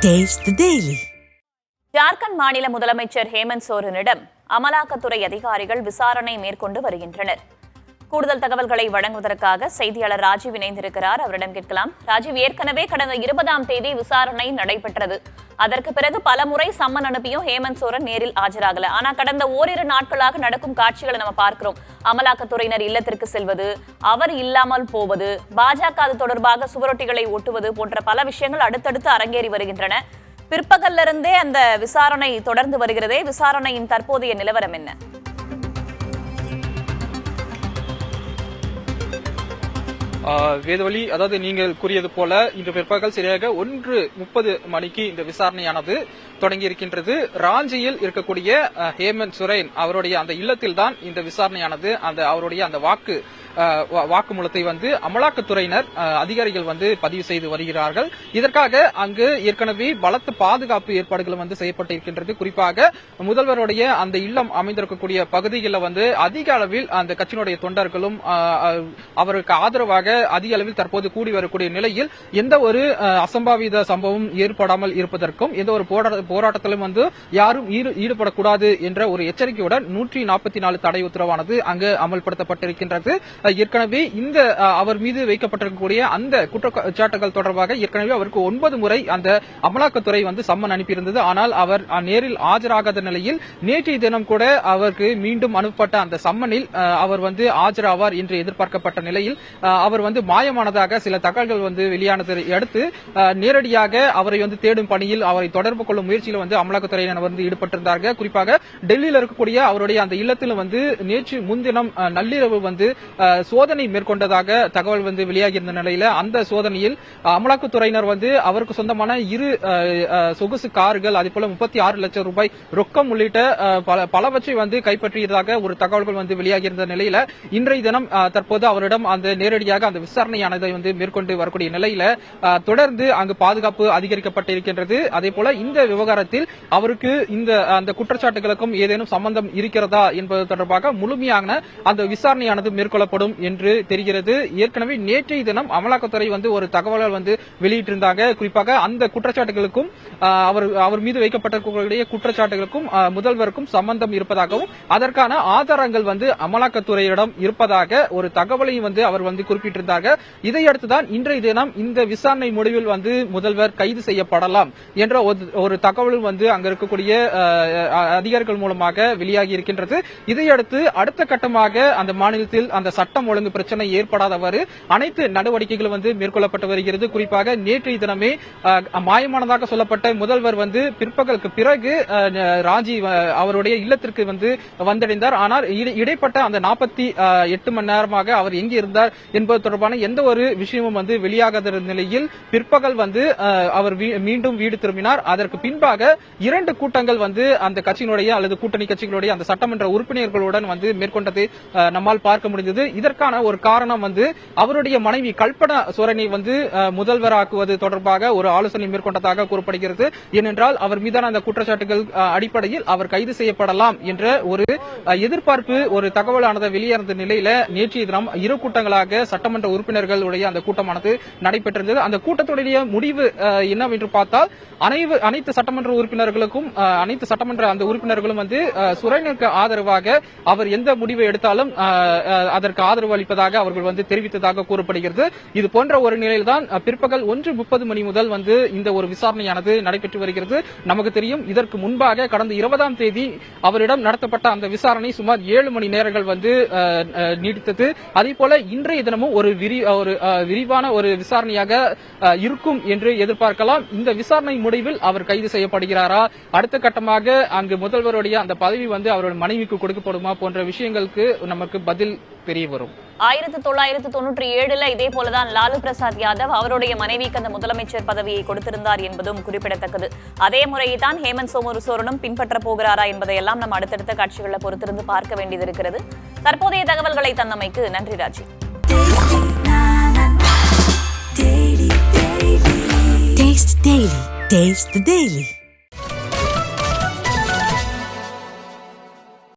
Taste the Daily. Jharkhand மாநில முதலமைச்சர் ஹேமந்த் சோரனிடம் அமலாக்கத்துறை அதிகாரிகள் விசாரணை மேற்கொண்டு வருகின்றனர். கூடுதல் தகவல்களை வழங்குவதற்காக செய்தியாளர் ராஜீவ் இணைந்திருக்கிறார். அவரிடம் கேட்கலாம். ராஜீவ், ஏற்கனவே கடந்த 20ஆம் தேதி விசாரணை நடைபெற்றது. அதற்கு பிறகு பல முறை சம்மன் அனுப்பியும் ஹேமந்த் சோரன் நேரில் ஆஜராகல. ஆனா கடந்த ஓரிரு நாட்களாக நடக்கும் காட்சிகளை நம்ம பார்க்கிறோம். அமலாக்கத்துறையினர் இல்லத்திற்கு செல்வது, அவர் இல்லாமல் போவது, பாஜக அது தொடர்பாக சுவரொட்டிகளை ஒட்டுவது போன்ற பல விஷயங்கள் அடுத்தடுத்து அரங்கேறி வருகின்றன. பிற்பகல்ல இருந்தே அந்த விசாரணை தொடர்ந்து வருகிறதே. விசாரணையின் தற்போதைய நிலவரம் என்ன? வேதவழி, அதாவது நீங்கள் கூறியது போல இன்று பிற்பகல் சரியாக 1:30 மணிக்கு இந்த விசாரணையானது தொடங்கி இருக்கின்றது. ராஞ்சியில் இருக்கக்கூடிய ஹேமந்த் சோரன் அவருடைய அந்த இல்லத்தில் தான் இந்த விசாரணையானது அவருடைய அந்த வாக்குமூலத்தை அமலாக்கத்துறையினர் அதிகாரிகள் பதிவு செய்து வருகிறார்கள். இதற்காக அங்கு ஏற்கனவே பலத்த பாதுகாப்பு ஏற்பாடுகள் செய்யப்பட்டிருக்கின்றது. குறிப்பாக முதல்வருடைய அந்த இல்லம் அமைந்திருக்கக்கூடிய பகுதிகளில் அதிக அளவில் அந்த கட்சியினுடைய தொண்டர்களும் அவருக்கு ஆதரவாக அதிக அளவில் தற்போது கூடி வரக்கூடிய நிலையில் எந்த ஒரு அசம்பாவித சம்பவம் ஏற்படாமல் இருப்பதற்கும் எந்த ஒரு போராட்டத்திலும் யாரும் ஈடுபடக்கூடாது என்ற ஒரு எச்சரிக்கையுடன் 144 தடை உத்தரவானது அங்கு அமல்படுத்தப்பட்டிருக்கின்றது. ஏற்கனவே இந்த அவர் மீது வைக்கப்பட்டிருக்கக்கூடிய அந்த குற்றச்சாட்டுகள் தொடர்பாக ஏற்கனவே அவருக்கு 9 முறை அந்த அமலாக்கத்துறை சம்மன் அனுப்பியிருந்தது. ஆனால் அவர் நேரில் ஆஜராகாத நிலையில் நேற்றைய தினம் கூட அவருக்கு மீண்டும் அனுப்பப்பட்ட அந்த சம்மனில் அவர் ஆஜராவார் என்று எதிர்பார்க்கப்பட்ட நிலையில் அவர் மாயமானதாக சில தகவல்கள் வெளியானதை அடுத்து நேரடியாக அவரை தேடும் பணியில் அவரை தொடர்பு கொள்ளும் முயற்சியில் அமலாக்கத்துறையினர் ஈடுபட்டிருந்தார்கள். குறிப்பாக டெல்லியில் இருக்கக்கூடிய அவருடைய அந்த இல்லத்தில் நேற்று முன்தினம் நள்ளிரவு சோதனை மேற்கொண்டதாக தகவல் வெளியாகியிருந்த நிலையில அந்த சோதனையில் அமலாக்கத்துறையினர் அவருக்கு சொந்தமான 2 சொகுசு கார்கள், அதேபோல 36 லட்சம் ரூபாய் ரொக்கம் உள்ளிட்ட பலவற்றை கைப்பற்றியதாக ஒரு தகவல்கள் வெளியாகியிருந்த நிலையில இன்றைய தினம் தற்போது அவரிடம் அந்த நேரடியாக அந்த விசாரணையானதை மேற்கொண்டு வரக்கூடிய நிலையில தொடர்ந்து அங்கு பாதுகாப்பு அதிகரிக்கப்பட்டிருக்கின்றது. அதேபோல இந்த விவகாரத்தில் அவருக்கு அந்த குற்றச்சாட்டுகளுக்கும் ஏதேனும் சம்பந்தம் இருக்கிறதா என்பது தொடர்பாக முழுமையான அந்த விசாரணையானது மேற்கொள்ளப்படும் என்று தெரிகிறது. ஏற்கனவே நேற்றைய தினம் அமலாக்கத்துறை ஒரு தகவல் வெளியிட்டிருந்தாங்க. குறிப்பாக அந்த குற்றச்சாட்டுகளுக்கும் அவர் மீது வைக்கப்பட்டிருக்கக்கூடிய குற்றச்சாட்டுகளுக்கும் முதல்வருக்கும் சம்பந்தம் இருப்பதாகவும் அதற்கான ஆதாரங்கள் அமலாக்கத்துறையிடம் இருப்பதாக ஒரு தகவலையும் அவர் குறிப்பிட்டிருந்தாங்க. இதையடுத்துதான் இன்றைய தினம் இந்த விசாரணை முடிவில் முதல்வர் கைது செய்யப்படலாம் என்ற ஒரு தகவலும் அங்க இருக்கக்கூடிய அதிகாரிகள் மூலமாக வெளியாகி இருக்கின்றது. இதையடுத்து அடுத்த கட்டமாக அந்த மாநிலத்தில் அந்த சட்டம் ஒழுங்கு பிரச்சனை ஏற்படாதவாறு அனைத்து நடவடிக்கைகளும் மேற்கொள்ளப்பட்டு வருகிறது. குறிப்பாக நேற்றைய தினமே மாயமானதாக சொல்லப்பட்ட முதல்வர் பிற்பகலுக்கு பிறகு ராஞ்சி அவருடைய இல்லத்திற்கு வந்தடைந்தார். ஆனால் இடைப்பட்ட அந்த 48 மணி நேரமாக அவர் எங்கே இருந்தார் என்பது தொடர்பான எந்த ஒரு விஷயமும் வெளியாகாத நிலையில் பிற்பகல் அவர் மீண்டும் வீடு திரும்பினார். அதற்கு பின்பாக 2 கூட்டங்கள் அந்த கட்சியினுடைய அல்லது கூட்டணி கட்சிகளுடைய அந்த சட்டமன்ற உறுப்பினர்களுடன் மேற்கொண்டதை நம்மால் பார்க்க முடிந்தது. இதற்கான ஒரு காரணம் அவருடைய மனைவி கல்பனா சோரனை முதல்வராக்குவது தொடர்பாக ஒரு ஆலோசனை மேற்கொண்டதாக கூறப்படுகிறது. ஏனென்றால் அவர் மீதான அந்த குற்றச்சாட்டுகள் அடிப்படையில் அவர் கைது செய்யப்படலாம் என்ற ஒரு எதிர்பார்ப்பு ஒரு தகவலானது வெளியான நிலையில நேற்றைய தினம் 2 கூட்டங்களாக சட்டமன்ற உறுப்பினர்களுடைய அந்த கூட்டமானது நடைபெற்றிருந்தது. அந்த கூட்டத்துடைய முடிவு என்னவென்று பார்த்தால் அனைத்து சட்டமன்ற உறுப்பினர்களுக்கும் அனைத்து சட்டமன்ற அந்த உறுப்பினர்களும் சுரேனுக்கு ஆதரவாக அவர் எந்த முடிவை எடுத்தாலும் அதற்கு ஆதரவு அளிப்பதாக அவர்கள் தெரிவித்ததாக கூறப்படுகிறது. இது போன்ற ஒரு நிலையில்தான் பிற்பகல் 1:30 மணி முதல் இந்த ஒரு விசாரணையானது நடைபெற்று வருகிறது. நமக்கு தெரியும், இதற்கு முன்பாக கடந்த 20ஆம் தேதி அவரிடம் நடத்தப்பட்ட அந்த விசாரணை சுமார் 7 மணி நேரங்கள் நீடித்தது. அதே போல இன்றைய தினமும் ஒரு விரிவான ஒரு விசாரணையாக இருக்கும் என்று எதிர்பார்க்கலாம். இந்த விசாரணை முடிவில் அவர் கைது செய்யப்படுகிறாரா, அடுத்த கட்டமாக அங்கு முதல்வருடைய அந்த பதவி அவருடைய மனைவிக்கு கொடுக்கப்படுமா போன்ற விஷயங்களுக்கு நமக்கு பதில் தெரிய வரும். 1997 இதே போலதான் லாலு பிரசாத் யாதவ் அவருடைய மனைவிக்கு அந்த முதலமைச்சர் பதவியை கொடுத்திருந்தார் என்பதும் குறிப்பிடத்தக்கது. அதே முறையை தான் ஹேமந்த் சோரனும் பின்பற்ற போகிறாரா என்பதையெல்லாம் நம்ம அடுத்தடுத்த காட்சிகளை பொறுத்திருந்து பார்க்க வேண்டியது இருக்கிறது. தற்போதைய தகவல்களை தந்தமைக்கு நன்றி ராஜி. Taste the Daily.